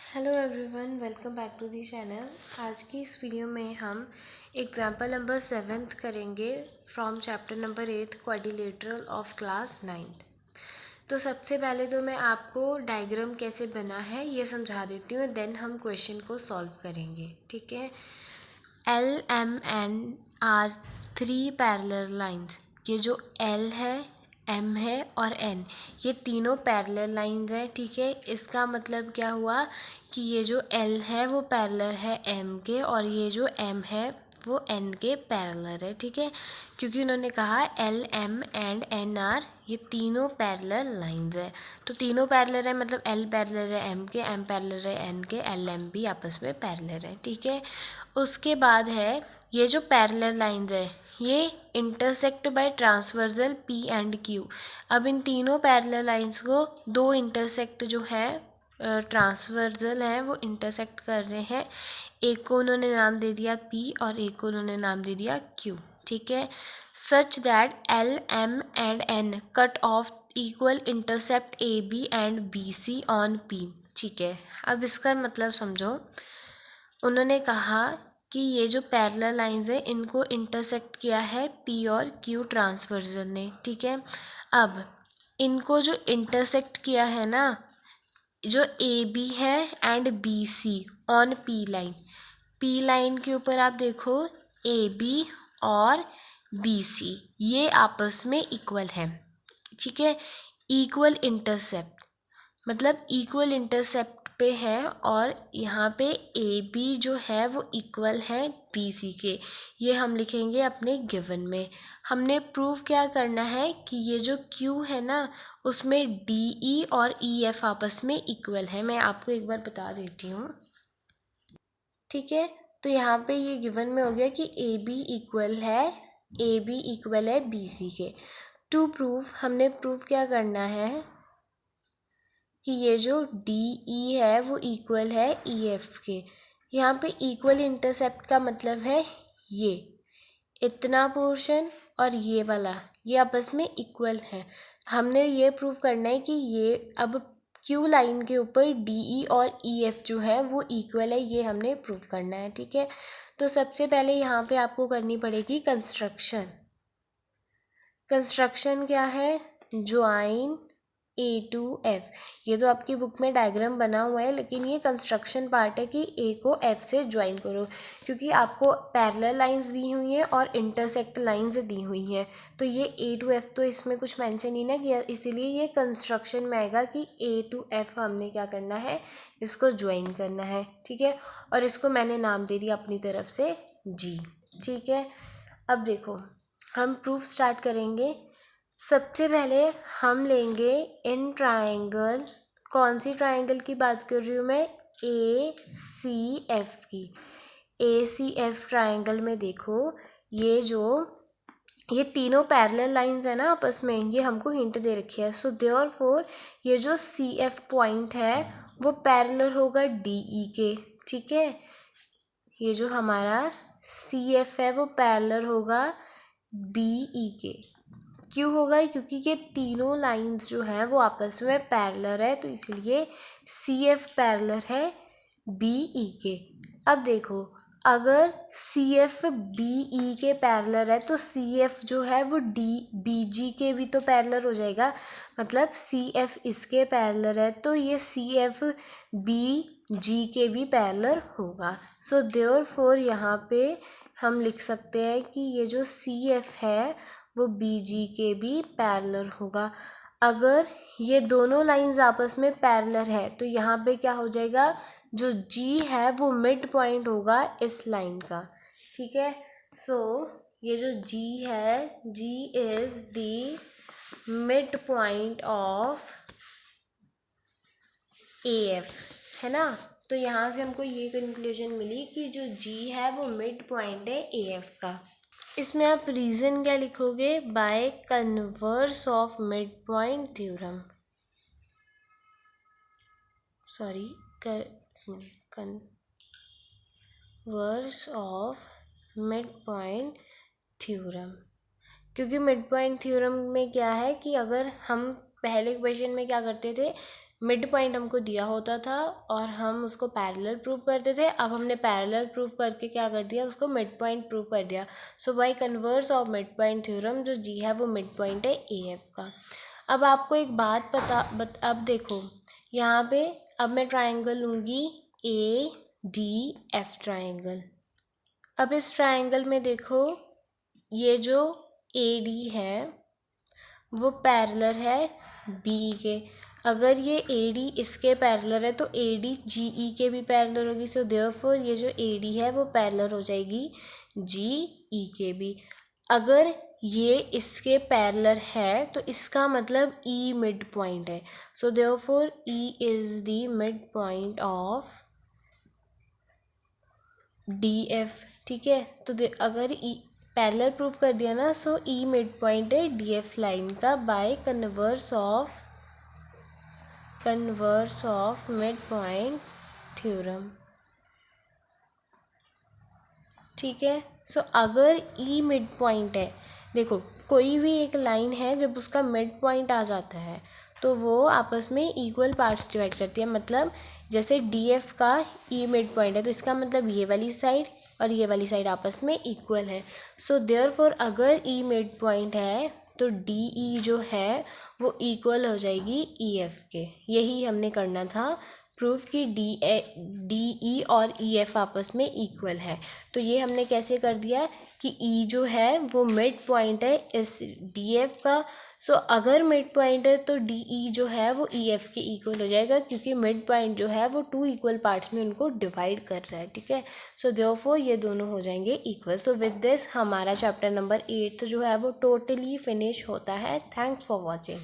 Hello everyone, welcome back to the channel. आज की इस वीडियो में हम एग्जाम्पल नंबर 7 करेंगे from chapter number 8 quadrilateral of class 9th। तो सबसे पहले तो मैं आपको डायग्राम कैसे बना है ये समझा देती हूँ, देन हम क्वेश्चन को सॉल्व करेंगे। ठीक है। L M N R 3 parallel lines. ये जो एल है, एम है और एन, ये तीनों पैरेलल लाइंस हैं। ठीक है। इसका मतलब क्या हुआ कि ये जो एल है वो पैरेलल है एम के, और ये जो एम है वो एन के पैरेलल है। ठीक है। क्योंकि उन्होंने कहा L M and N R, ये तीनों पैरेलल लाइंस है। तो तीनों पैरेलल है, मतलब एल पैरेलल है एम के, एम पैरेलल है एन के, एल एम भी आपस में पैरेलल है। ठीक है। उसके बाद है ये जो पैरेलल लाइंस है ये intersect by transversal P and Q. अब इन तीनों पैरेलल लाइंस को दो इंटरसेक्ट जो है ट्रांसवर्सल हैं वो इंटरसेक्ट कर रहे हैं। एक को उन्होंने नाम दे दिया पी और एक को उन्होंने नाम दे दिया क्यू। ठीक है। Such that L M and N cut off equal intercept A B and B C on P. ठीक है। अब इसका मतलब समझो। उन्होंने कहा कि ये जो पैरेलल लाइंस है इनको इंटरसेक्ट किया है पी और क्यू ट्रांसवर्सल ने। ठीक है। अब इनको जो इंटरसेक्ट किया है ना, जो ए बी है and B C on P line के ऊपर आप देखो ए बी और बी सी ये आपस में इक्वल है। ठीक है। इक्वल इंटरसेप्ट मतलब इक्वल इंटरसेप्ट पे है, और यहाँ पे ए बी जो है वो इक्वल है बी सी के। ये हम लिखेंगे अपने गिवन में। हमने प्रूव क्या करना है कि ये जो क्यू है ना उसमें डी ई और ई एफ आपस में इक्वल है। मैं आपको एक बार बता देती हूँ। ठीक है। तो यहाँ पे ये गिवन में हो गया कि ए बी इक्वल है बी सी के। टू प्रूव हमने प्रूव क्या करना है कि ये जो डी ई है वो इक्वल है ई एफ के। यहाँ पे इक्वल इंटरसेप्ट का मतलब है ये इतना पोर्शन और ये वाला, ये आपस में इक्वल है। हमने ये प्रूव करना है कि ये अब क्यू लाइन के ऊपर डी ई और ई एफ जो है वो इक्वल है, ये हमने प्रूव करना है। ठीक है। तो सबसे पहले यहाँ पे आपको करनी पड़ेगी कंस्ट्रक्शन क्या है, ज्वाइन ए टू एफ। ये तो आपकी बुक में डायग्राम बना हुआ है, लेकिन ये कंस्ट्रक्शन पार्ट है कि ए को एफ से ज्वाइन करो, क्योंकि आपको पैरेलल लाइंस दी हुई हैं और इंटरसेक्ट लाइंस दी हुई हैं। तो ये ए टू एफ तो इसमें कुछ मेंशन ही ना किया, इसीलिए ये कंस्ट्रक्शन में आएगा कि ए टू एफ हमने क्या करना है, इसको ज्वाइन करना है। ठीक है। और इसको मैंने नाम दे दिया अपनी तरफ से जी। ठीक है। अब देखो हम प्रूफ स्टार्ट करेंगे। सबसे पहले हम लेंगे इन ट्रायंगल, कौन सी ट्रायंगल की बात कर रही हूँ मैं, ए सी एफ की। ए सी एफ ट्रायंगल में देखो ये तीनों पैरेलल लाइंस है ना आपस में, ये हमको हिंट दे रखी है। सो देयरफॉर ये जो सी एफ पॉइंट है वो पैरेलल होगा डी ई के। ठीक है। ये जो हमारा सी एफ है वो पैरेलल होगा बी ई के। क्यों होगा, क्योंकि ये तीनों लाइंस जो हैं वो आपस में पैरेलल है, तो इसलिए सी एफ पैरेलल है बी ई के। अब देखो अगर सी एफ बी ई के पैरेलल है तो सी एफ जो है वो डी बी जी के भी तो पैरेलल हो जाएगा। मतलब सी एफ इसके पैरेलल है तो ये सी एफ बी जी के भी पैरेलल होगा। सो देयरफॉर यहाँ पे हम लिख सकते हैं कि ये जो सी एफ है वो बी जी के भी पैरेलल होगा। अगर ये दोनों लाइंस आपस में पैरेलल है तो यहाँ पे क्या हो जाएगा, जो जी है वो मिड पॉइंट होगा इस लाइन का। ठीक है। सो ये जो जी है, G is the mid point of A F, है ना। तो यहाँ से हमको ये कंक्लूजन मिली कि जो जी है वो मिड पॉइंट है ए एफ का। इसमें आप रीज़न क्या लिखोगे, bye converse of mid point theorem. Sorry, converse of mid point theorem. क्योंकि मिड पॉइंट थ्योरम में क्या है कि अगर हम पहले क्वेश्चन में क्या करते थे, मिड पॉइंट हमको दिया होता था और हम उसको पैरेलल प्रूव करते थे। अब हमने पैरेलल प्रूव करके क्या कर दिया, उसको मिड पॉइंट प्रूव कर दिया। So by converse of mid point theorem जो जी है वो मिड पॉइंट है ए एफ का। अब आपको एक बात अब देखो यहाँ पे, अब मैं ट्राइंगल लूँगी ए डी एफ ट्राइंगल। अब इस ट्राइंगल में देखो ये जो ए डी है वो पैरेलल है बी के। अगर ये ए डी इसके पैरेलल है तो ए डी जी ई के भी पैरेलल होगी। सो देयरफॉर ये जो ए डी है वो पैरेलल हो जाएगी जी ई के भी। अगर ये इसके पैरेलल है तो इसका मतलब ई मिड पॉइंट है। So therefore E is the mid point of D F. ठीक है, तो अगर ई पैरेलल प्रूव कर दिया ना, सो ई मिड पॉइंट है डी एफ लाइन का bye converse of mid point theorem. ठीक है, सो अगर ई मिड पॉइंट है, देखो कोई भी एक लाइन है जब उसका मिड पॉइंट आ जाता है तो वो आपस में इक्वल पार्ट्स डिवाइड करती है। मतलब जैसे डी एफ का ई मिड पॉइंट है तो इसका मतलब ये वाली साइड और ये वाली साइड आपस में इक्वल है। सो देयरफॉर अगर ई मिड पॉइंट है तो डी ई जो है वो इक्वल हो जाएगी ई एफ के। यही हमने करना था, प्रूफ कि डी ई और ई एफ आपस में इक्वल है। तो ये हमने कैसे कर दिया कि ई जो है वो मिड पॉइंट है इस डी एफ का। सो अगर मिड पॉइंट है तो डी ई जो है वो ई एफ के इक्वल हो जाएगा, क्योंकि मिड पॉइंट जो है वो टू इक्वल पार्ट्स में उनको डिवाइड कर रहा है। ठीक है, सो देयरफॉर ये दोनों हो जाएंगे इक्वल। सो विद दिस हमारा चैप्टर नंबर 8 जो है वो टोटली फिनिश होता है। Thanks for watching.